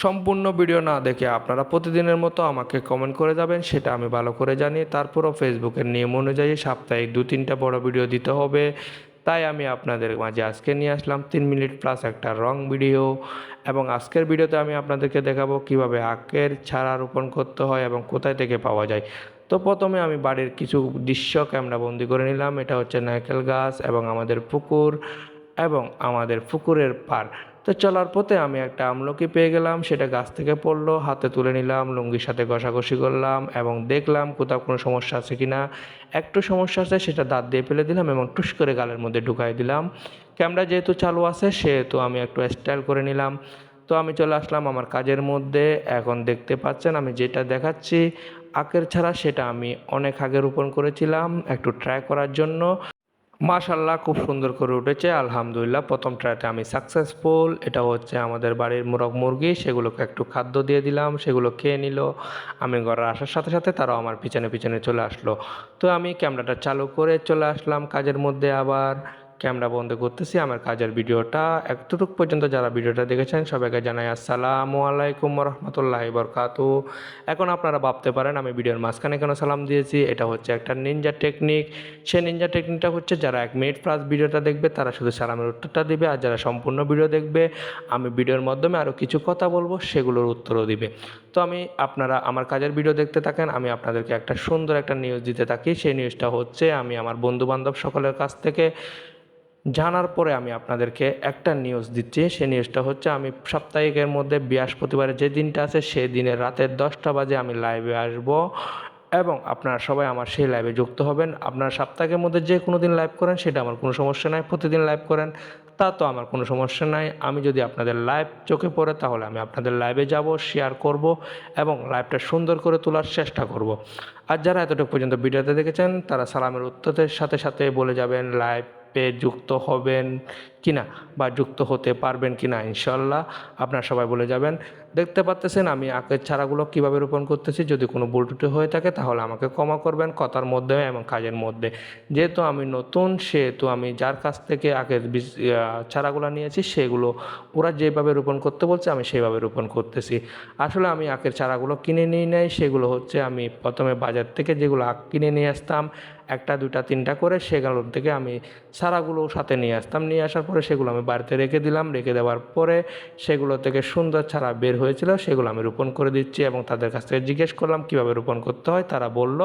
সম্পূর্ণ ভিডিও না দেখে আপনারা প্রতিদিনের মতো আমাকে কমেন্ট করে যাবেন, সেটা আমি ভালো করে জানি। তারপরও ফেসবুকের নিয়ম অনুযায়ী সাপ্তাহিক 2-3টা বড় ভিডিও দিতে হবে। তাই আমি আপনাদের মাঝে আজকে নিয়ে আসলাম 3 মিনিট প্লাস একটা রং ভিডিও। এবং আজকের ভিডিওতে আমি আপনাদেরকে দেখাবো কিভাবে আখের চারা রোপণ করতে হয় এবং কোথায় থেকে পাওয়া যায়। তো প্রথমে আমি বাড়ির কিছু দৃশ্য ক্যামেরা বন্দি করে নিলাম। এটা হচ্ছে নারকেল গাছ এবং আমাদের পুকুর এবং আমাদের পুকুরের পাড়। তো চলার পথে আমি একটা আমলকি পেয়ে গেলাম, সেটা গাছ থেকে পড়লো, হাতে তুলে নিলাম, লুঙ্গির সাথে ঘষাঘষি করলাম এবং দেখলাম কোথাও কোনো সমস্যা আছে কিনা। একটু সমস্যা আছে, সেটা দাঁত দিয়ে ফেলে দিলাম এবং টুস করে গালের মধ্যে ঢুকাই দিলাম। ক্যামেরা যেহেতু চালু আছে সেহেতু আমি একটু স্টাইল করে নিলাম। তো আমি চলে আসলাম আমার কাজের মধ্যে। এখন দেখতে পাচ্ছেন আমি যেটা দেখাচ্ছি আখের ছাড়া, সেটা আমি অনেক আগে রোপণ করেছিলাম একটু ট্রাই করার জন্য। মাশাল্লাহ খুব সুন্দর করে উঠেছে, আলহামদুলিল্লাহ। প্রথম ট্রাইতে আমি সাকসেসফুল। এটা হচ্ছে আমাদের বাড়ির মোরগ মুরগি, সেগুলোকে একটু খাদ্য দিয়ে দিলাম, সেগুলো খেয়ে নিল। আমি ঘরে আসার সাথে সাথে তারাও আমার পিছনে পিছনে চলে আসলো। তো আমি ক্যামেরাটা চালু করে চলে আসলাম কাজের মধ্যে। আবার ক্যামেরা বন্ধ করতেছি, আমার কাজের ভিডিওটা এতটুকু পর্যন্ত যারা ভিডিওটা দেখেছেন সবাইকে জানাই আসসালামু আলাইকুম রহমতুল্লাহি বরকাতু। এখন আপনারা ভাবতে পারেন আমি ভিডিওর মাঝখানে কেন সালাম দিয়েছি। এটা হচ্ছে একটা নিনজা টেকনিক। সেই নিনজা টেকনিকটা হচ্ছে যারা 1 মিনিট প্লাস ভিডিওটা দেখবে তারা শুধু সালামের উত্তরটা দিবে, আর যারা সম্পূর্ণ ভিডিও দেখবে আমি ভিডিওর মাধ্যমে আরও কিছু কথা বলবো, সেগুলোর উত্তরও দিবে। তো আপনারা আমার কাজের ভিডিও দেখতে থাকেন, আমি আপনাদেরকে একটা সুন্দর একটা নিউজ দিতে থাকি। সেই নিউজটা হচ্ছে আমি আমার বন্ধুবান্ধব সকলের কাছ থেকে জানার পরে আমি আপনাদেরকে একটা নিউজ দিচ্ছি। সেই নিউজটা হচ্ছে আমি সাপ্তাহিকের মধ্যে বৃহস্পতিবারে যে দিনটা আছে সেই দিনের রাতের 10টা বাজে আমি লাইভে আসব এবং আপনারা সবাই আমার সেই লাইভে যুক্ত হবেন। আপনারা সপ্তাহের মধ্যে যে কোনো দিন লাইভ করেন সেটা আমার কোনো সমস্যা নাই, প্রতিদিন লাইভ করেন তা তো আমার কোনো সমস্যা নাই। আমি যদি আপনাদের লাইভ চোখে পড়ে তাহলে আমি আপনাদের লাইভে যাব, শেয়ার করব এবং লাইভটা সুন্দর করে তোলার চেষ্টা করব। আর যারা এতটুকু পর্যন্ত ভিডিওতে দেখেছেন তারা সালামের উত্তরের সাথে সাথে বলে যাবেন লাইভে যুক্ত হবেন কিনা বা যুক্ত হতে পারবেন কিনা। ইনশাল্লাহ আপনারা সবাই বলে যাবেন। দেখতে পাচ্ছেন আমি আখের চারাগুলো কীভাবে রোপণ করতেছি। যদি কোনো ভুল ত্রুটি হয়ে থাকে তাহলে আমাকে ক্ষমা করবেন কথার মধ্যে এবং কাজের মধ্যে। যেহেতু আমি নতুন সেহেতু আমি যার কাছ থেকে আখের চারাগুলো নিয়েছি সেগুলো ওরা যেভাবে রোপণ করতে বলছে আমি সেইভাবে রোপণ করতেছি। আসলে আমি আখের চারাগুলো কিনে নিয়ে নেই, সেগুলো হচ্ছে আমি প্রথমে বাজার থেকে যেগুলো আখ কিনে নিয়ে আসতাম 1টা 2টা 3টা করে, সেগুলোর থেকে আমি চারাগুলো সাথে নিয়ে আসতাম। নিয়ে আসার পরে সেগুলো আমি বাড়িতে রেখে দিলাম। রেখে দেওয়ার পরে সেগুলো থেকে সুন্দর চারা বের হয়েছিল, সেগুলো আমি রোপণ করে দিচ্ছি এবং তাদের কাছ থেকে জিজ্ঞেস করলাম কীভাবে রোপণ করতে হয়। তারা বলল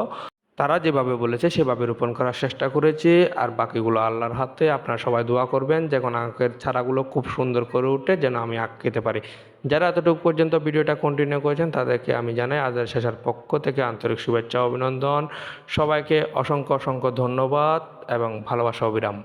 তারা যেভাবে বলেছে সেভাবে রোপণ করার চেষ্টা করেছি। আর বাকিগুলো আল্লাহর হাতে। আপনারা সবাই দোয়া করবেন যেন আখের চারাগুলো খুব সুন্দর করে উঠে, যেন আমি আখ খেতে পারি। যারা এতটুকু পর্যন্ত ভিডিওটা কন্টিনিউ করেছেন তাদেরকে আমি জানাই আজাদ শেষার পক্ষ থেকে আন্তরিক শুভেচ্ছা অভিনন্দন। সবাইকে অসংখ্য অসংখ্য ধন্যবাদ এবং ভালোবাসা অবিরাম।